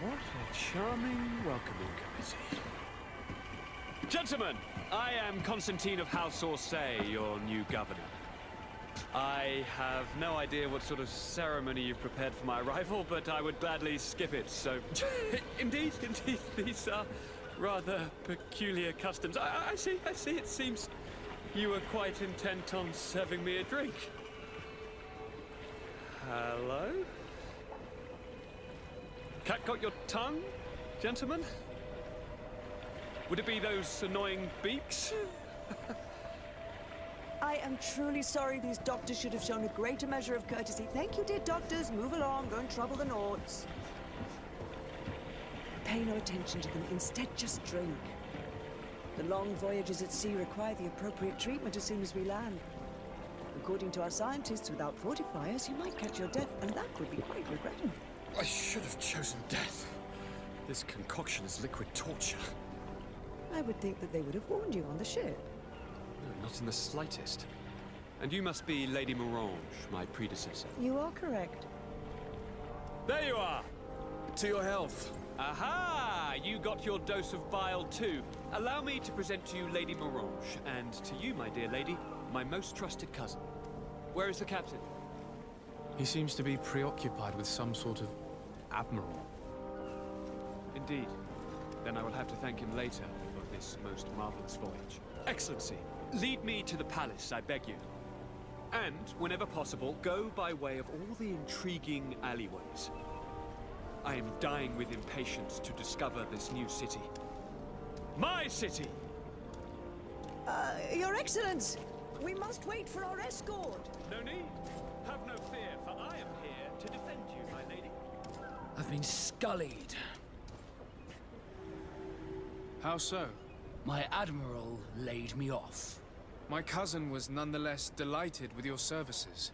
What a charming welcoming committee. Gentlemen, I am Constantine of House Orsay, your new governor. I have no idea what sort of ceremony you've prepared for my arrival, but I would gladly skip it, so... indeed, these are rather peculiar customs. I see, it seems you were quite intent on serving me a drink. Hello? Cat got your tongue, gentlemen? Would it be those annoying beaks? I am truly sorry. These doctors should have shown a greater measure of courtesy. Thank you, dear doctors. Move along. Don't trouble the Nords. Pay no attention to them. Instead, just drink. The long voyages at sea require the appropriate treatment as soon as we land. According to our scientists, without fortifiers, you might catch your death, and that would be quite regrettable. I should have chosen death. This concoction is liquid torture. I would think that they would have warned you on the ship. No, not in the slightest. And you must be Lady Morange, my predecessor. You are correct. There you are! To your health. Aha! You got your dose of bile too. Allow me to present to you Lady Morange, and to you, my dear lady, my most trusted cousin. Where is the captain? He seems to be preoccupied with some sort of admiral. Indeed. Then I will have to thank him later for this most marvelous voyage. Excellency, lead me to the palace, I beg you. And, whenever possible, go by way of all the intriguing alleyways. I am dying with impatience to discover this new city. My city! Your Excellence! We must wait for our escort! No need. Have no fear, for I am here to defend you, my lady. I've been scullied. How so? My admiral laid me off. My cousin was nonetheless delighted with your services.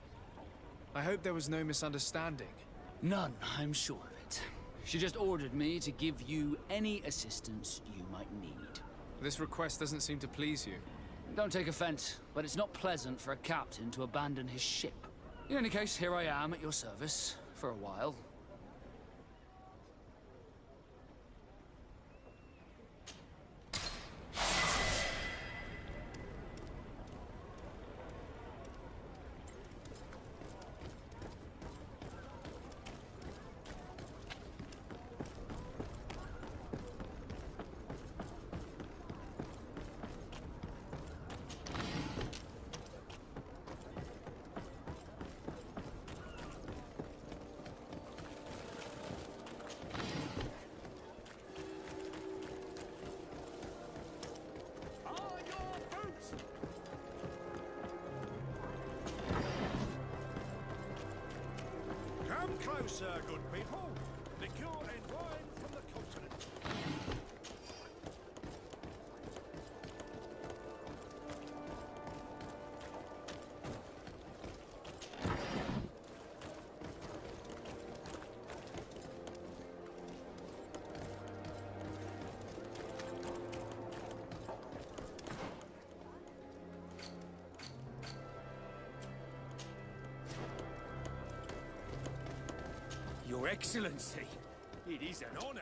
I hope there was no misunderstanding. None, I'm sure of it. She just ordered me to give you any assistance you might need. This request doesn't seem to please you. Don't take offense, but it's not pleasant for a captain to abandon his ship. In any case, here I am at your service, for a while. Come closer, good people. Liqueur and wine from the continent. Your Excellency, it is an honor.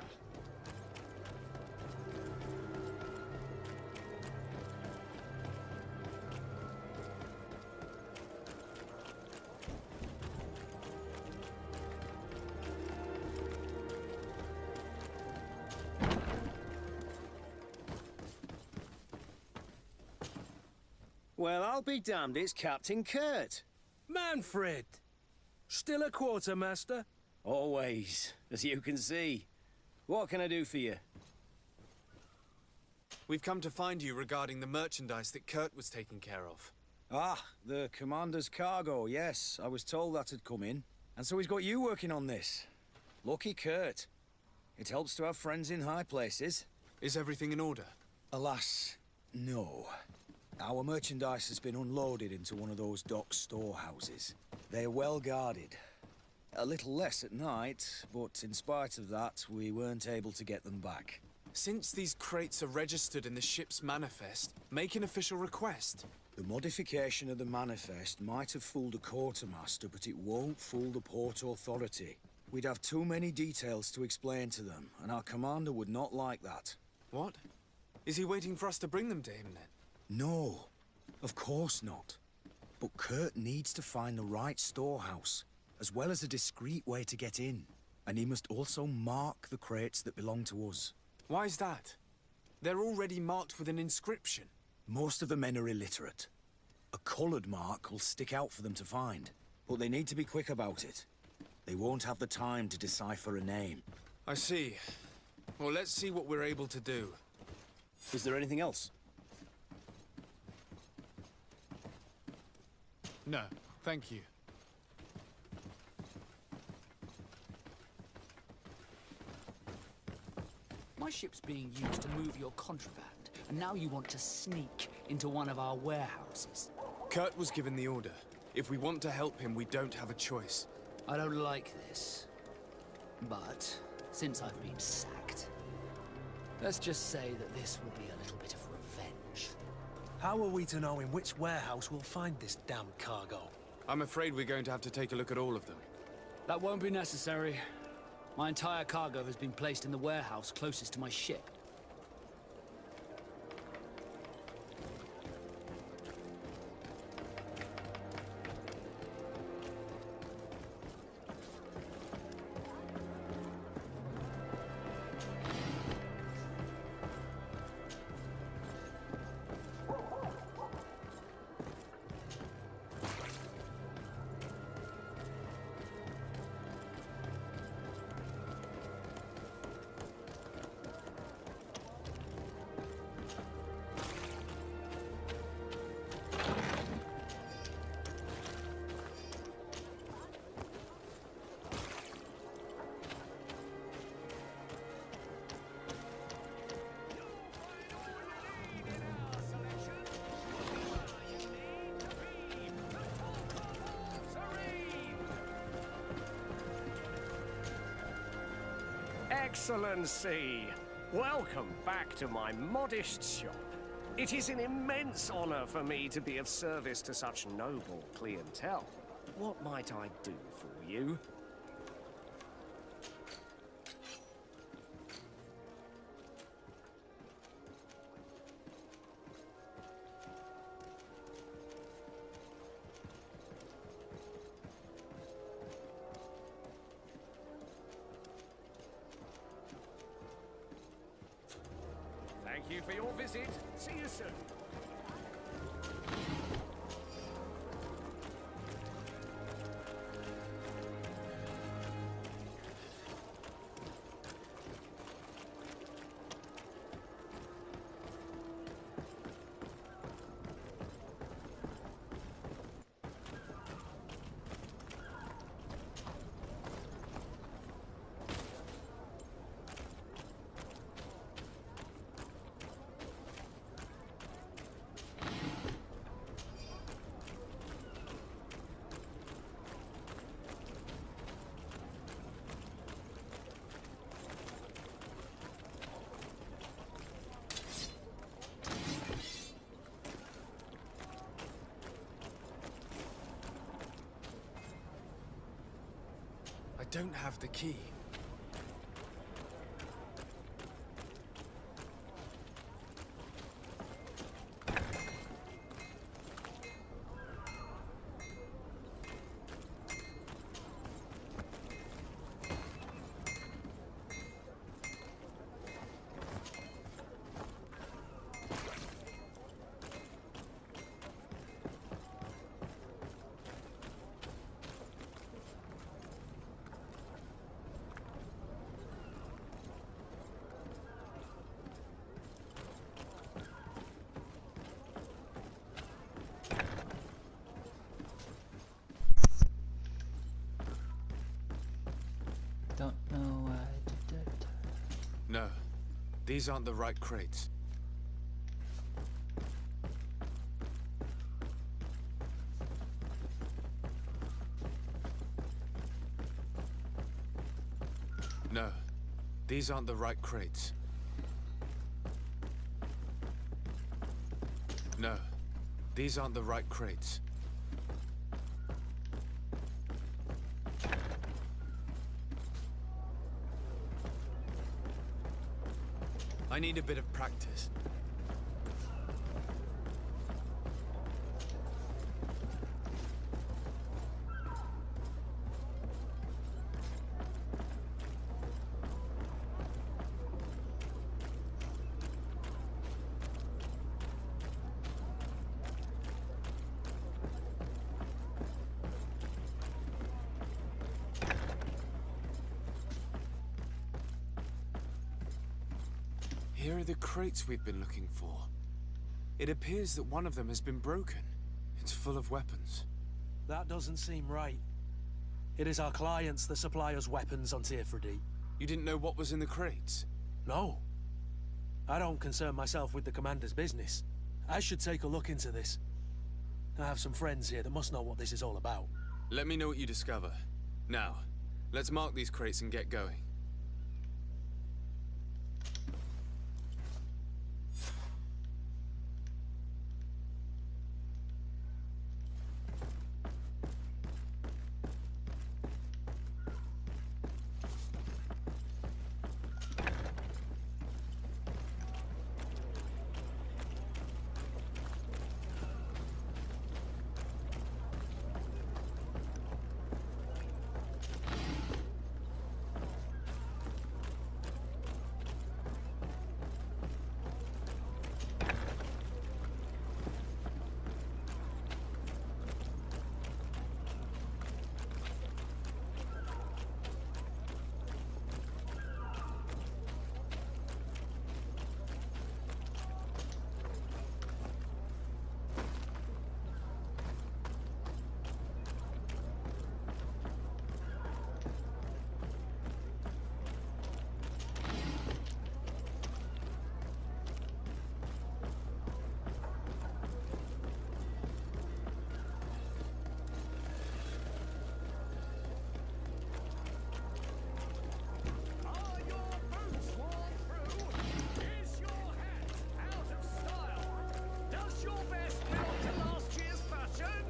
Well, I'll be damned, it's Captain Kurt. Manfred! Still a quartermaster? Always, as you can see. What can I do for you? We've come to find you regarding the merchandise that Kurt was taking care of. Ah, the commander's cargo, yes. I was told that had come in. And so he's got you working on this. Lucky Kurt. It helps to have friends in high places. Is everything in order? Alas, no. Our merchandise has been unloaded into one of those dock storehouses. They are well guarded. A little less at night, but in spite of that, we weren't able to get them back. Since these crates are registered in the ship's manifest, make an official request. The modification of the manifest might have fooled a quartermaster, but it won't fool the Port Authority. We'd have too many details to explain to them, and our commander would not like that. What? Is he waiting for us to bring them to him then? No, of course not. But Kurt needs to find the right storehouse, as well as a discreet way to get in. And he must also mark the crates that belong to us. Why's that? They're already marked with an inscription. Most of the men are illiterate. A coloured mark will stick out for them to find, but they need to be quick about it. They won't have the time to decipher a name. I see. Well, let's see what we're able to do. Is there anything else? No, thank you. My ship's being used to move your contraband, and now you want to sneak into one of our warehouses. Kurt was given the order. If we want to help him, we don't have a choice. I don't like this. But, since I've been sacked, let's just say that this will be a little bit of revenge. How are we to know in which warehouse we'll find this damn cargo? I'm afraid we're going to have to take a look at all of them. That won't be necessary. My entire cargo has been placed in the warehouse closest to my ship. Excellency! Welcome back to my modest shop. It is an immense honor for me to be of service to such noble clientele. What might I do for you? Thank you for your visit. See you soon. I don't have the key. Don't know why I did it. No, these aren't the right crates. No, these aren't the right crates. No, these aren't the right crates. I need a bit of practice. Here are the crates we've been looking for. It appears that one of them has been broken. It's full of weapons. That doesn't seem right. It is our clients that supply us weapons on Tirfredi. You didn't know what was in the crates? No. I don't concern myself with the commander's business. I should take a look into this. I have some friends here that must know what this is all about. Let me know what you discover. Now, let's mark these crates and get going. Are your boots worn through? Is your hat out of style? Does your vest belong to last year's fashion?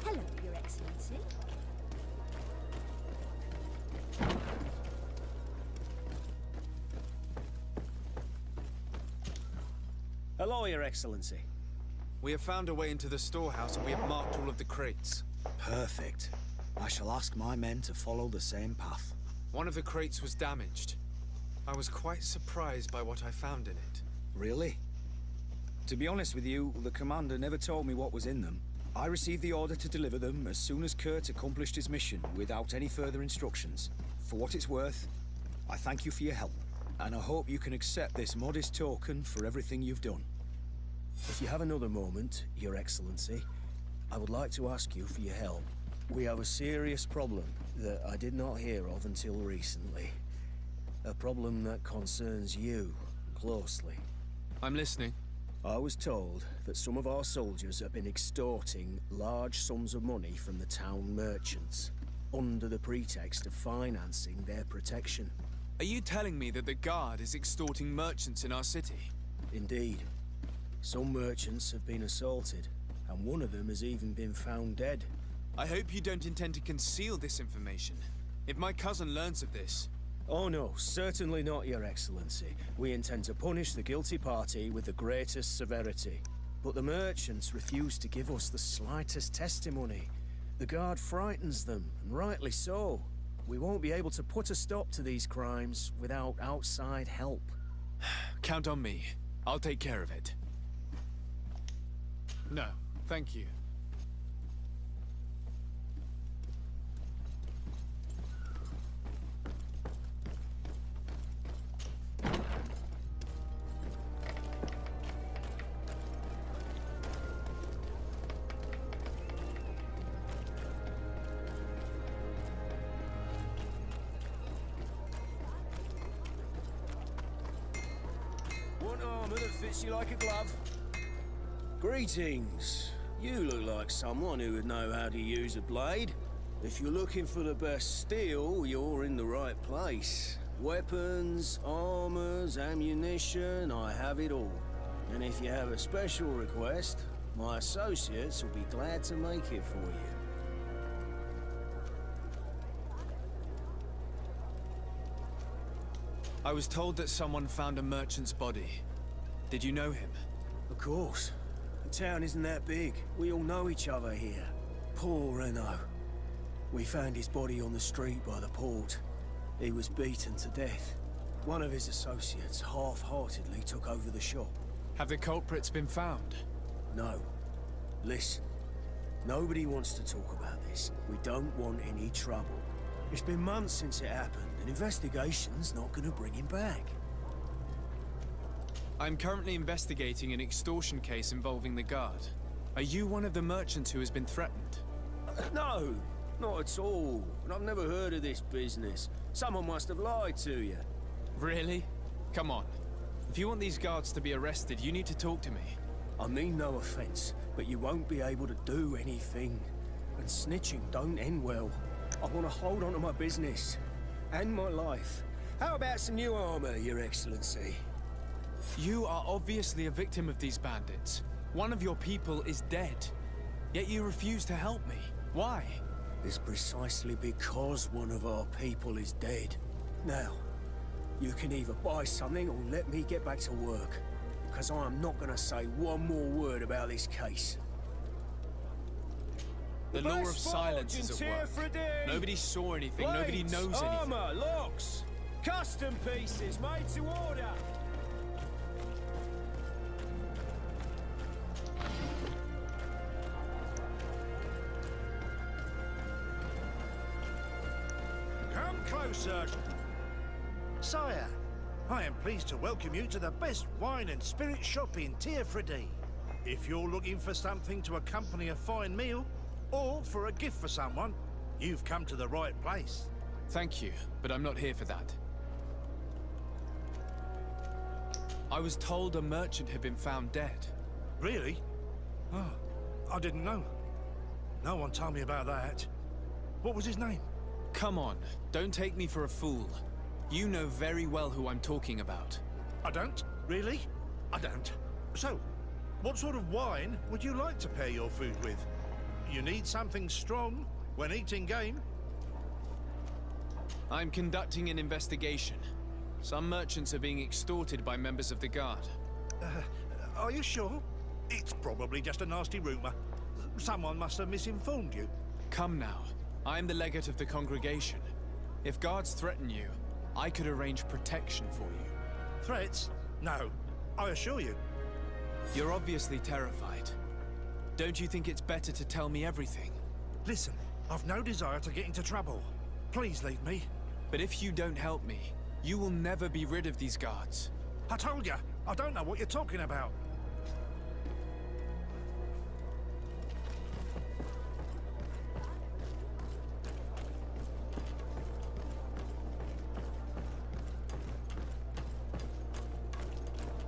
Hello, Your Excellency. Hello, Your Excellency. We have found a way into the storehouse and we have marked all of the crates. Perfect. I shall ask my men to follow the same path. One of the crates was damaged. I was quite surprised by what I found in it. Really? To be honest with you, the commander never told me what was in them. I received the order to deliver them as soon as Kurt accomplished his mission, without any further instructions. For what it's worth, I thank you for your help, and I hope you can accept this modest token for everything you've done. If you have another moment, Your Excellency, I would like to ask you for your help. We have a serious problem that I did not hear of until recently. A problem that concerns you closely. I'm listening. I was told that some of our soldiers have been extorting large sums of money from the town merchants, under the pretext of financing their protection. Are you telling me that the Guard is extorting merchants in our city? Indeed. Some merchants have been assaulted, and one of them has even been found dead. I hope you don't intend to conceal this information. If my cousin learns of this... Oh no, certainly not, Your Excellency. We intend to punish the guilty party with the greatest severity. But the merchants refuse to give us the slightest testimony. The Guard frightens them, and rightly so. We won't be able to put a stop to these crimes without outside help. Count on me. I'll take care of it. No, thank you. fits you like a glove. Greetings. You look like someone who would know how to use a blade. If you're looking for the best steel, you're in the right place. Weapons, armors, ammunition, I have it all. And if you have a special request, my associates will be glad to make it for you. I was told that someone found a merchant's body. Did you know him? Of course. The town isn't that big. We all know each other here. Poor Renault. We found his body on the street by the port. He was beaten to death. One of his associates half-heartedly took over the shop. Have the culprits been found? No. Listen. Nobody wants to talk about this. We don't want any trouble. It's been months since it happened. An investigation's not gonna bring him back. I'm currently investigating an extortion case involving the guard. Are you one of the merchants who has been threatened? No, not at all. And I've never heard of this business. Someone must have lied to you. Really? Come on. If you want these guards to be arrested, you need to talk to me. I mean no offense, but you won't be able to do anything. And snitching don't end well. I want to hold on to my business. And my life. How about some new armor, Your Excellency? You are obviously a victim of these bandits. One of your people is dead. Yet you refuse to help me. Why? It's precisely because one of our people is dead. Now, you can either buy something or let me get back to work. Because I'm not going to say one more word about this case. The law of silence is at work. Nobody saw anything, nobody knows anything. Armor, locks, custom pieces made to order. Come closer. Sire, I am pleased to welcome you to the best wine and spirit shop in Tearfredy. If you're looking for something to accompany a fine meal, or for a gift for someone, you've come to the right place. Thank you, but I'm not here for that. I was told a merchant had been found dead. Really? Oh, I didn't know. No one told me about that. What was his name? Come on, don't take me for a fool. You know very well who I'm talking about. I don't? Really? I don't. So, what sort of wine would you like to pair your food with? You need something strong when eating game? I'm conducting an investigation. Some merchants are being extorted by members of the guard. Are you sure? It's probably just a nasty rumor. Someone must have misinformed you. Come now. I am the legate of the congregation. If guards threaten you, I could arrange protection for you. Threats? No, I assure you. You're obviously terrified. Don't you think it's better to tell me everything? Listen, I've no desire to get into trouble. Please leave me. But if you don't help me, you will never be rid of these guards. I told you, I don't know what you're talking about.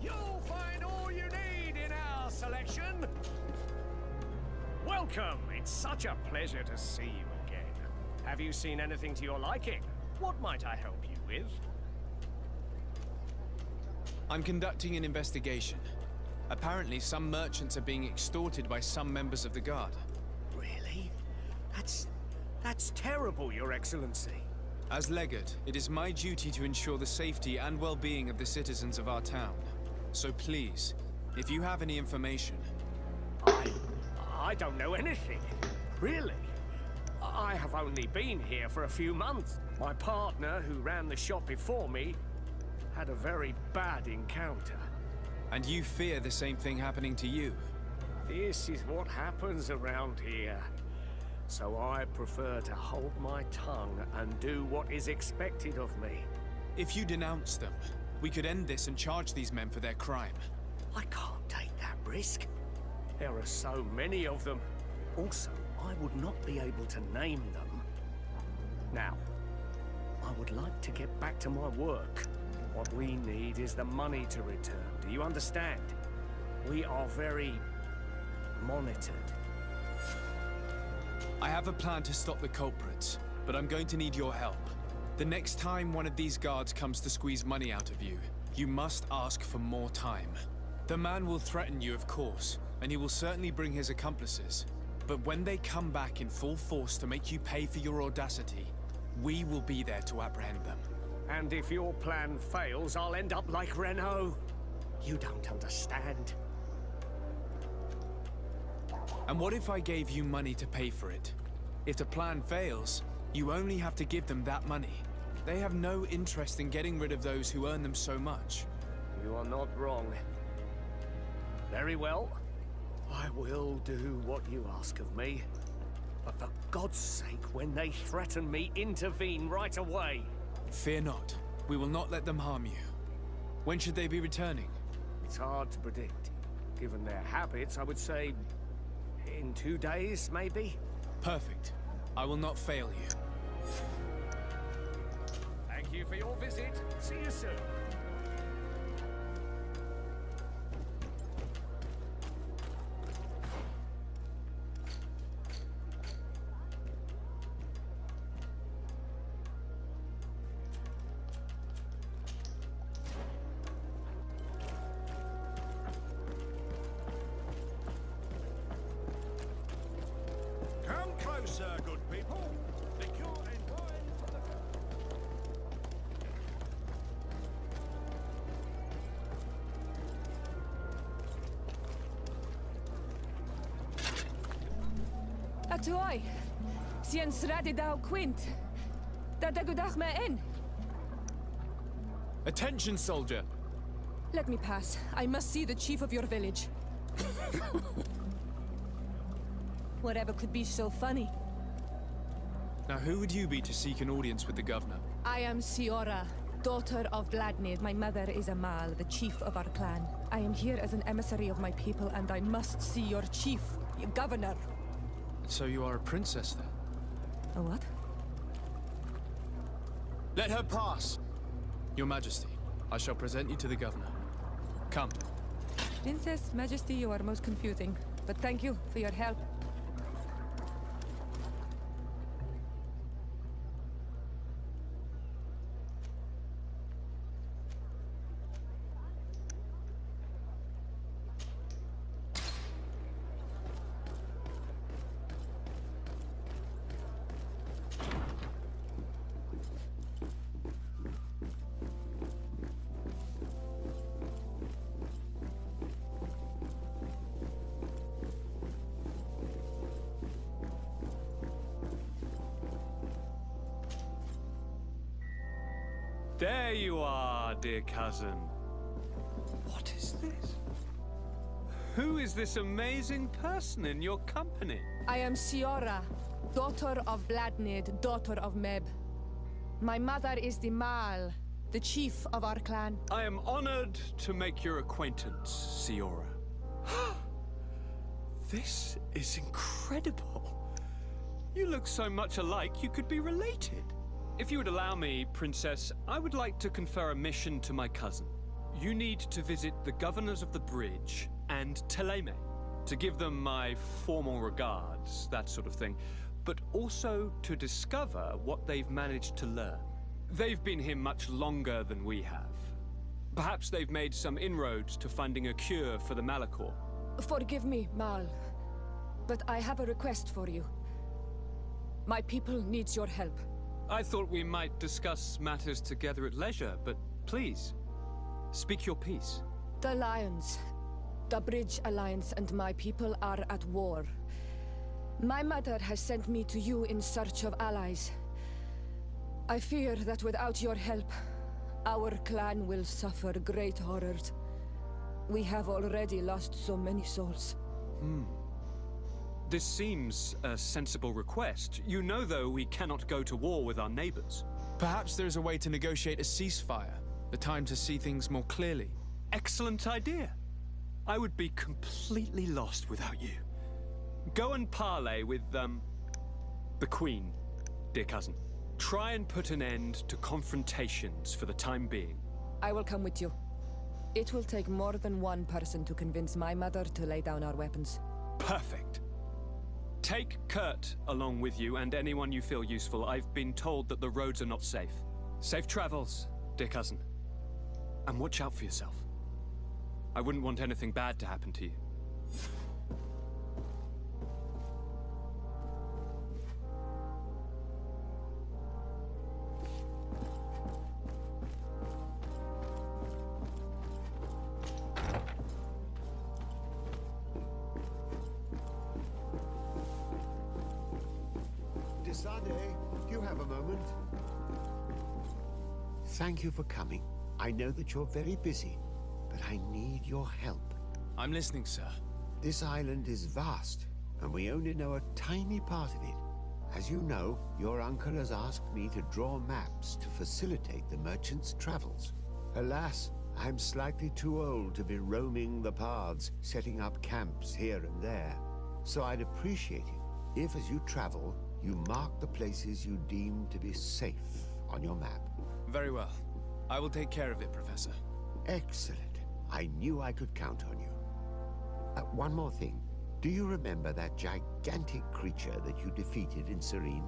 You'll find all you need in our selection. Welcome. It's such a pleasure to see you again. Have you seen anything to your liking? What might I help you with? I'm conducting an investigation. Apparently, some merchants are being extorted by some members of the guard. Really? That's terrible, Your Excellency. As legate, it is my duty to ensure the safety and well-being of the citizens of our town. So please, if you have any information... I don't know anything. Really? I have only been here for a few months. My partner, who ran the shop before me, had a very bad encounter. And you fear the same thing happening to you? This is what happens around here. So I prefer to hold my tongue and do what is expected of me. If you denounce them, we could end this and charge these men for their crime. I can't take that risk. There are so many of them. Also, I would not be able to name them. Now, I would like to get back to my work. What we need is the money to return. Do you understand? We are very monitored. I have a plan to stop the culprits, but I'm going to need your help. The next time one of these guards comes to squeeze money out of you, you must ask for more time. The man will threaten you, of course, and he will certainly bring his accomplices. But when they come back in full force to make you pay for your audacity, we will be there to apprehend them. And if your plan fails, I'll end up like Renault. You don't understand. And what if I gave you money to pay for it? If the plan fails, you only have to give them that money. They have no interest in getting rid of those who earn them so much. You are not wrong. Very well. I will do what you ask of me. But for God's sake, when they threaten me, intervene right away. Fear not. We will not let them harm you. When should they be returning? It's hard to predict. Given their habits, I would say in 2 days, maybe? Perfect. I will not fail you. Thank you for your visit. See you soon. Come closer, good people. Liquor and wine for the... Atoy, sien sradi dau quint. Da dagudach me in. Attention, soldier! Let me pass. I must see the chief of your village. Whatever could be so funny. Now who would you be to seek an audience with the governor? I am Siora, daughter of Vladnid. My mother is Amal, the chief of our clan. I am here as an emissary of my people, and I must see your chief, your governor. So you are a princess, then? A what? Let her pass! Your Majesty, I shall present you to the governor. Come. Princess, Majesty, you are most confusing. But thank you for your help. There you are, dear cousin. What is this? Who is this amazing person in your company? I am Siora, daughter of Vladnid, daughter of Meb. My mother is the Mal, the chief of our clan. I am honored to make your acquaintance, Siora. This is incredible. You look so much alike you could be related. If you would allow me, Princess, I would like to confer a mission to my cousin. You need to visit the governors of the bridge and Teleme to give them my formal regards, that sort of thing, but also to discover what they've managed to learn. They've been here much longer than we have. Perhaps they've made some inroads to finding a cure for the Malachor. Forgive me, Mal, but I have a request for you. My people needs your help. I thought we might discuss matters together at leisure, but please, speak your piece. The Lions, the Bridge Alliance and my people are at war. My mother has sent me to you in search of allies. I fear that without your help, our clan will suffer great horrors. We have already lost so many souls. This seems a sensible request. You know, though, we cannot go to war with our neighbors. Perhaps there is a way to negotiate a ceasefire. The time to see things more clearly. Excellent idea. I would be completely lost without you. Go and parley with, the Queen, dear cousin. Try and put an end to confrontations for the time being. I will come with you. It will take more than one person to convince my mother to lay down our weapons. Perfect. Take Kurt along with you and anyone you feel useful. I've been told that the roads are not safe. Safe travels, dear cousin. And watch out for yourself. I wouldn't want anything bad to happen to you. Desade, do you have a moment? Thank you for coming. I know that you're very busy, but I need your help. I'm listening, sir. This island is vast, and we only know a tiny part of it. As you know, your uncle has asked me to draw maps to facilitate the merchant's travels. Alas, I'm slightly too old to be roaming the paths, setting up camps here and there. So I'd appreciate it if, as you travel, you mark the places you deem to be safe on your map. Very well. I will take care of it, Professor. Excellent. I knew I could count on you. One more thing. Do you remember that gigantic creature that you defeated in Serene?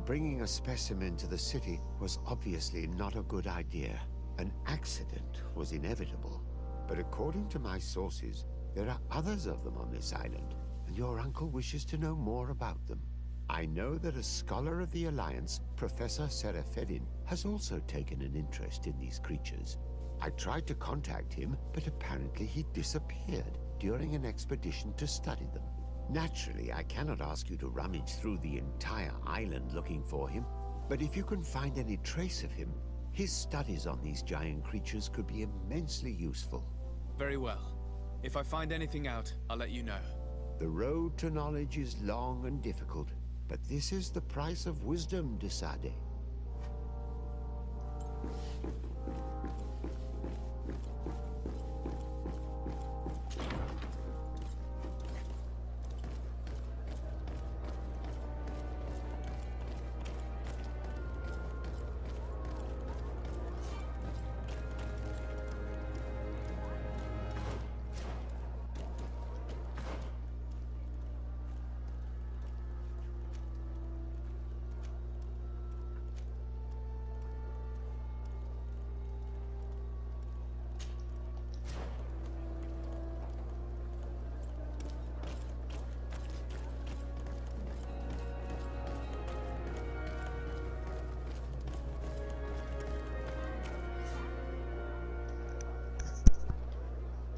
Bringing a specimen to the city was obviously not a good idea. An accident was inevitable. But according to my sources, there are others of them on this island, and your uncle wishes to know more about them. I know that a scholar of the Alliance, Professor Serafedin, has also taken an interest in these creatures. I tried to contact him, but apparently he disappeared during an expedition to study them. Naturally, I cannot ask you to rummage through the entire island looking for him, but if you can find any trace of him, his studies on these giant creatures could be immensely useful. Very well. If I find anything out, I'll let you know. The road to knowledge is long and difficult, but this is the price of wisdom, Desade.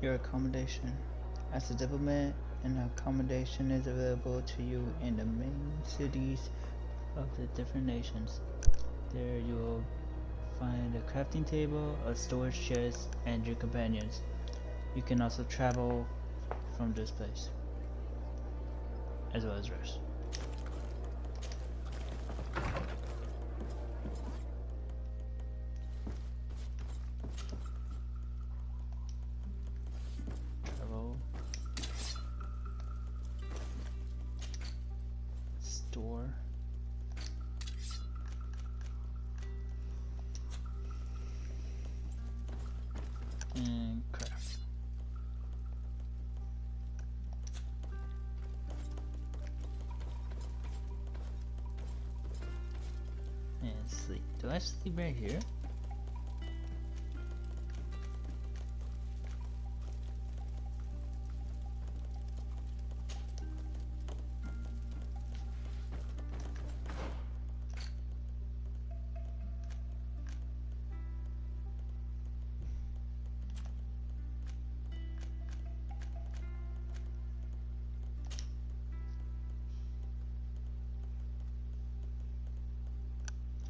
Your accommodation. As a diplomat, an accommodation is available to you in the main cities of the different nations. There you will find a crafting table, a storage chest, and your companions. You can also travel from this place, as well as rest. Store. And craft. And sleep. Do I sleep right here?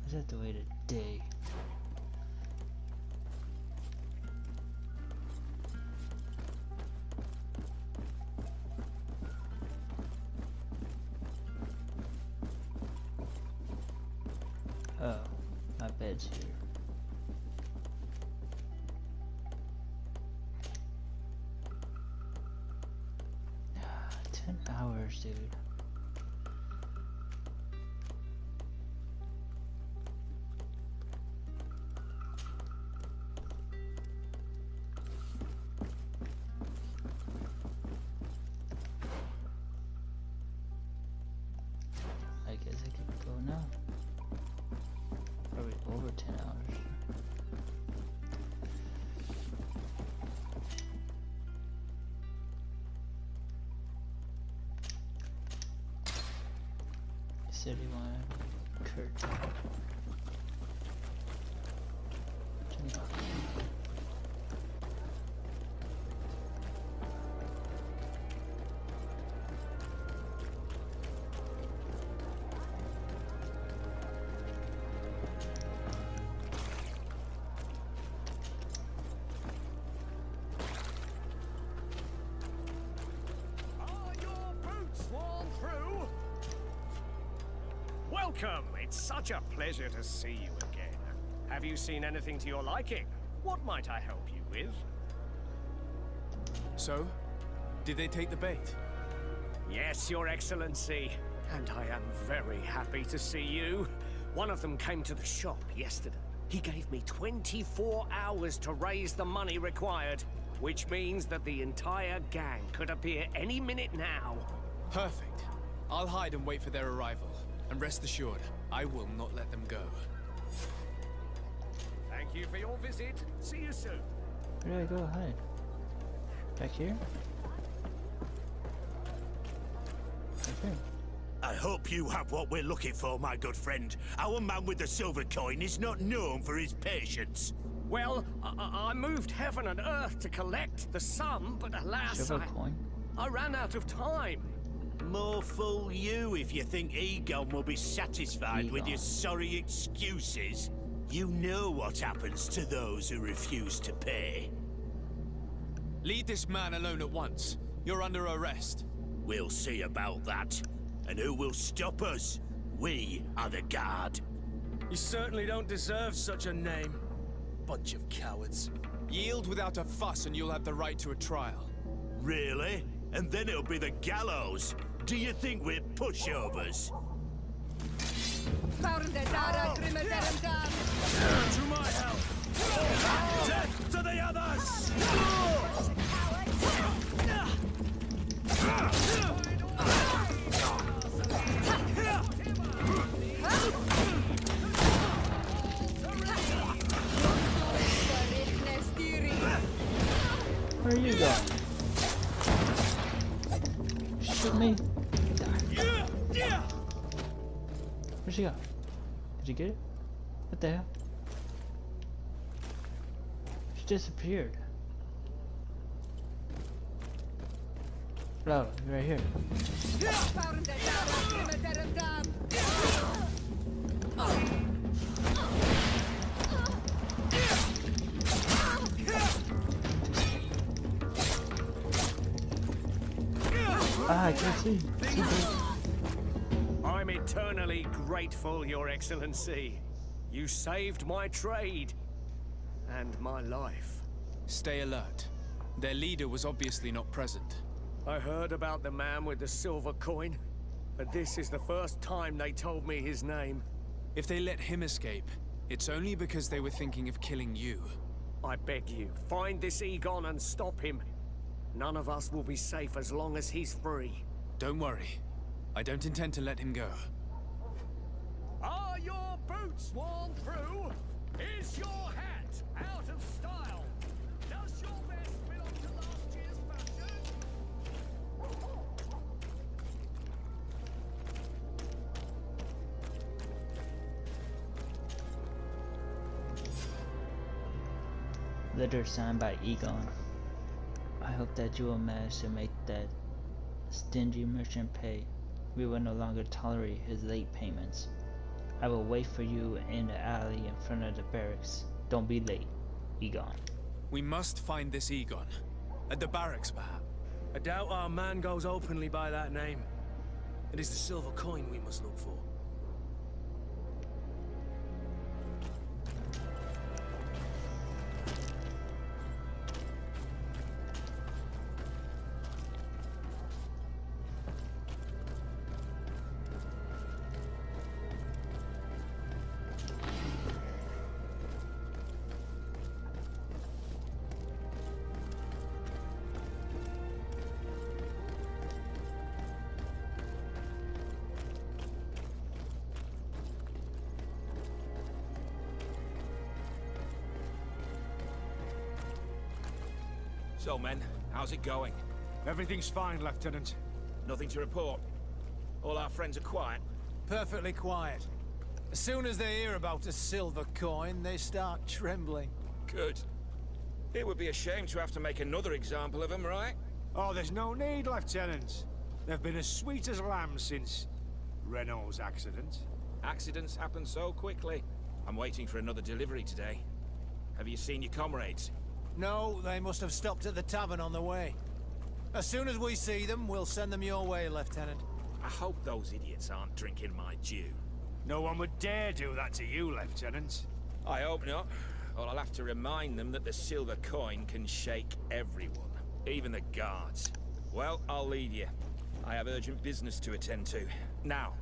I have to wait a day. Oh, my bed's here. 10 hours, dude. 10 hours. City line, Kurt. Welcome! It's such a pleasure to see you again. Have you seen anything to your liking? What might I help you with? So? Did they take the bait? Yes, Your Excellency. And I am very happy to see you. One of them came to the shop yesterday. He gave me 24 hours to raise the money required, which means that the entire gang could appear any minute now. Perfect. I'll hide and wait for their arrival. And rest assured, I will not let them go. Thank you for your visit. See you soon. Where do I go hide? Back here? Back here. I hope you have what we're looking for, my good friend. Our man with the silver coin is not known for his patience. Well, I moved heaven and earth to collect the sum, but alas, Silver coin? I ran out of time. More fool you if you think Egon will be satisfied with your sorry excuses. You know what happens to those who refuse to pay. Leave this man alone at once. You're under arrest. We'll see about that. And who will stop us? We are the guard. You certainly don't deserve such a name. Bunch of cowards. Yield without a fuss and you'll have the right to a trial. Really? And then it'll be the gallows. Do you think we're pushovers? To my help! Death to the others! Where are you going? Shoot me. Where'd she go? Did you get it? What the hell? She disappeared. Hello, you're right here. Ah, I can't see. I'm eternally grateful, Your Excellency. You saved my trade and my life. Stay alert. Their leader was obviously not present. I heard about the man with the silver coin, but this is the first time they told me his name. If they let him escape, it's only because they were thinking of killing you. I beg you, find this Egon and stop him. None of us will be safe as long as he's free. Don't worry. I don't intend to let him go. Are your boots worn through? Is your hat out of style? Does your vest belong to last year's fashion? Letter signed by Egon. I hope that you will manage to make that stingy merchant pay. We will no longer tolerate his late payments. I will wait for you in the alley in front of the barracks. Don't be late, Egon. We must find this Egon. At the barracks, perhaps. I doubt our man goes openly by that name. It is the silver coin we must look for. So, men, how's it going? Everything's fine, Lieutenant. Nothing to report. All our friends are quiet. Perfectly quiet. As soon as they hear about a silver coin, they start trembling. Good. It would be a shame to have to make another example of them, right? Oh, there's no need, Lieutenant. They've been as sweet as lambs since Renault's accident. Accidents happen so quickly. I'm waiting for another delivery today. Have you seen your comrades? No, they must have stopped at the tavern on the way. As soon as we see them, we'll send them your way, Lieutenant. I hope those idiots aren't drinking my dew. No one would dare do that to you, Lieutenant. I hope not. Or I'll have to remind them that the silver coin can shake everyone, even the guards. Well, I'll leave you. I have urgent business to attend to. Now,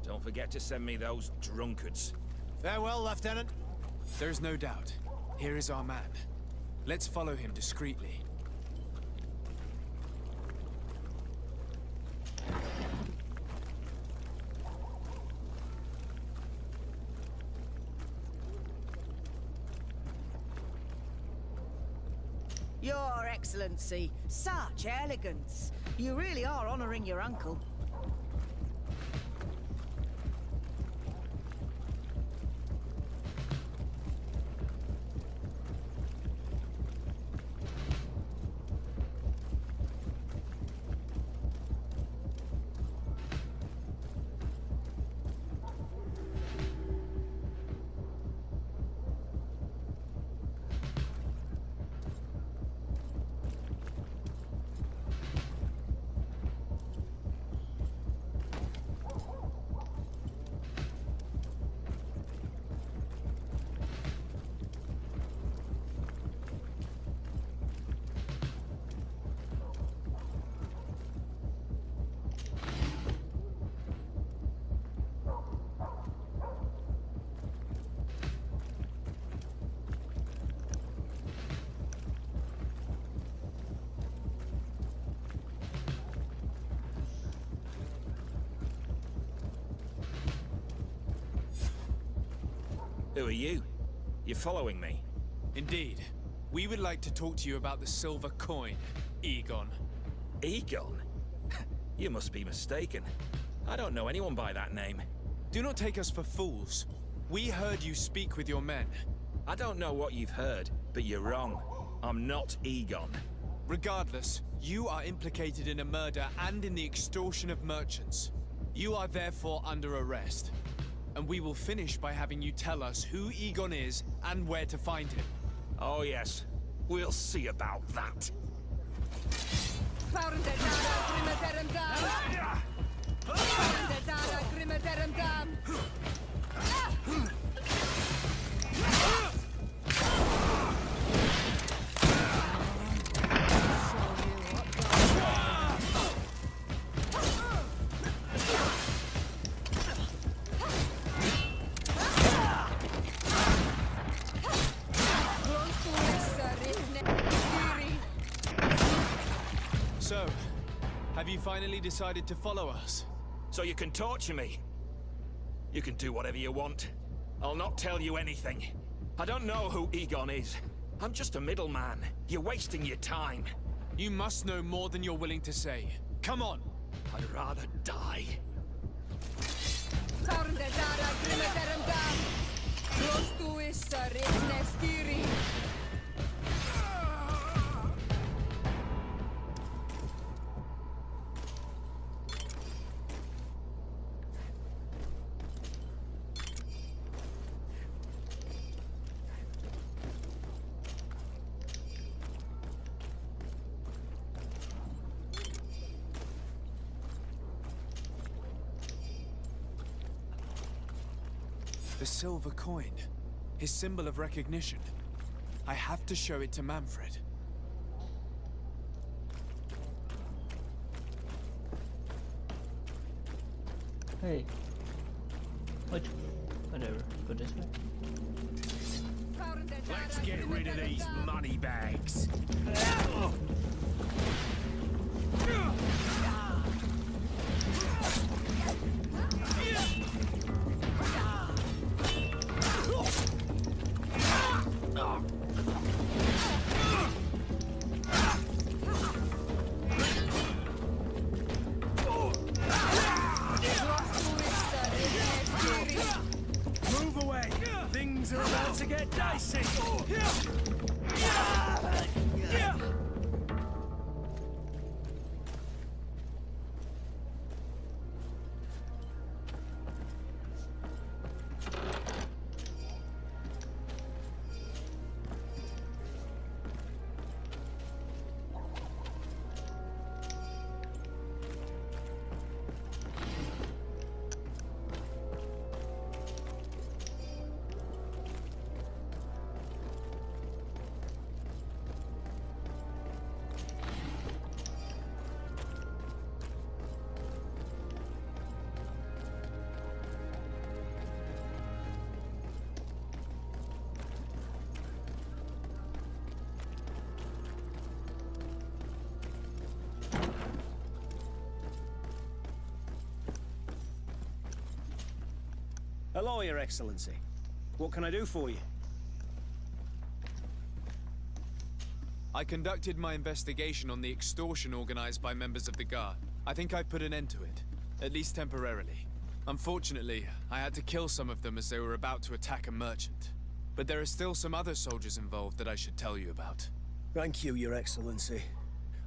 don't forget to send me those drunkards. Farewell, Lieutenant. There's no doubt. Here is our man. Let's follow him discreetly. Your Excellency, such elegance. You really are honoring your uncle. Who are you? You're following me? Indeed. We would like to talk to you about the silver coin, Egon. Egon? You must be mistaken. I don't know anyone by that name. Do not take us for fools. We heard you speak with your men. I don't know what you've heard, but you're wrong. I'm not Egon. Regardless, you are implicated in a murder and in the extortion of merchants. You are therefore under arrest. And we will finish by having you tell us who Egon is and where to find him. Oh yes, we'll see about that. So, have you finally decided to follow us? So you can torture me? You can do whatever you want. I'll not tell you anything. I don't know who Egon is. I'm just a middleman. You're wasting your time. You must know more than you're willing to say. Come on! I'd rather die. The silver coin. His symbol of recognition. I have to show it to Manfred. Hey. What? Whatever. Go this way. Let's get rid of these money bags. are about to get dicey. Hello, Your Excellency. What can I do for you? I conducted my investigation on the extortion organized by members of the Guard. I think I've put an end to it, at least temporarily. Unfortunately, I had to kill some of them as they were about to attack a merchant. But there are still some other soldiers involved that I should tell you about. Thank you, Your Excellency.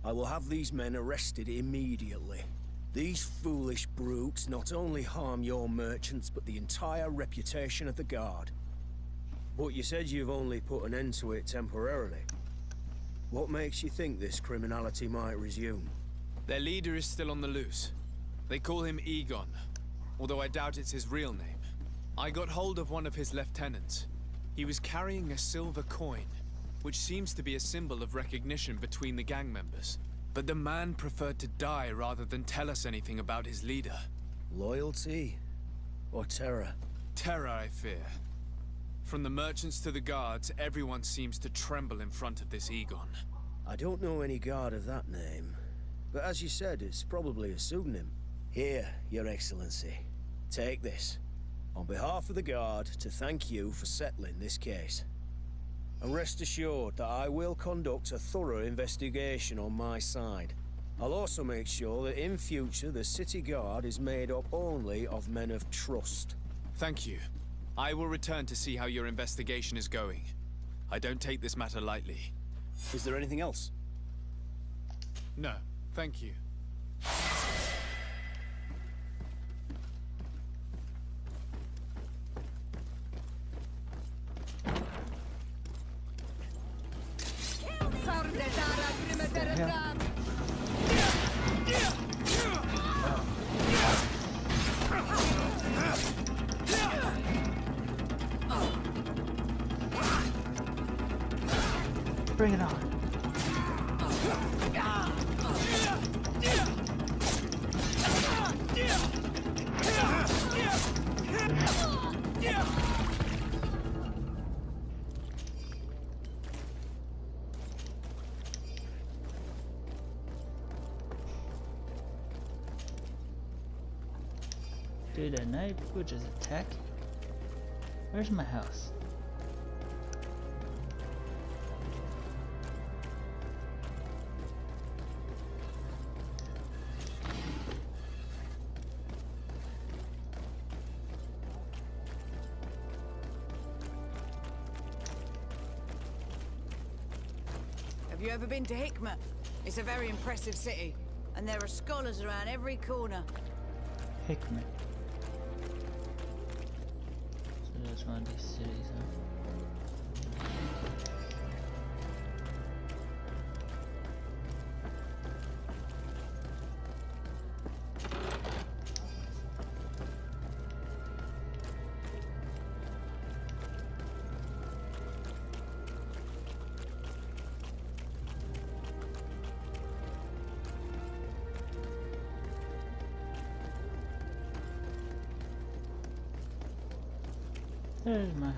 I will have these men arrested immediately. These foolish brutes not only harm your merchants, but the entire reputation of the Guard. But you said you've only put an end to it temporarily. What makes you think this criminality might resume? Their leader is still on the loose. They call him Egon, although I doubt it's his real name. I got hold of one of his lieutenants. He was carrying a silver coin, which seems to be a symbol of recognition between the gang members. But the man preferred to die rather than tell us anything about his leader. Loyalty? Or terror? Terror, I fear. From the merchants to the guards, everyone seems to tremble in front of this Egon. I don't know any guard of that name. But as you said, it's probably a pseudonym. Here, Your Excellency. Take this. On behalf of the Guard, to thank you for settling this case. And rest assured that I will conduct a thorough investigation on my side. I'll also make sure that in future the City Guard is made up only of men of trust. Thank you. I will return to see how your investigation is going. I don't take this matter lightly. Is there anything else? No, thank you. Bring it on. Dude, at night people just attack. Where's my house? Have you ever been to Hikmet? It's a very impressive city, and there are scholars around every corner. Hikmet. So that's one of these cities, huh? There's my house.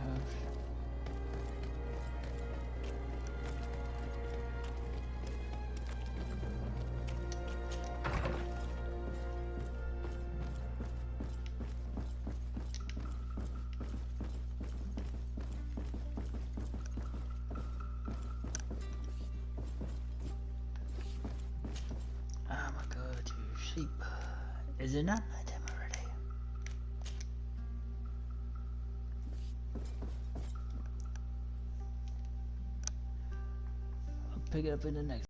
I'm a go-to sheep. Is it not my time already? pick it up in the next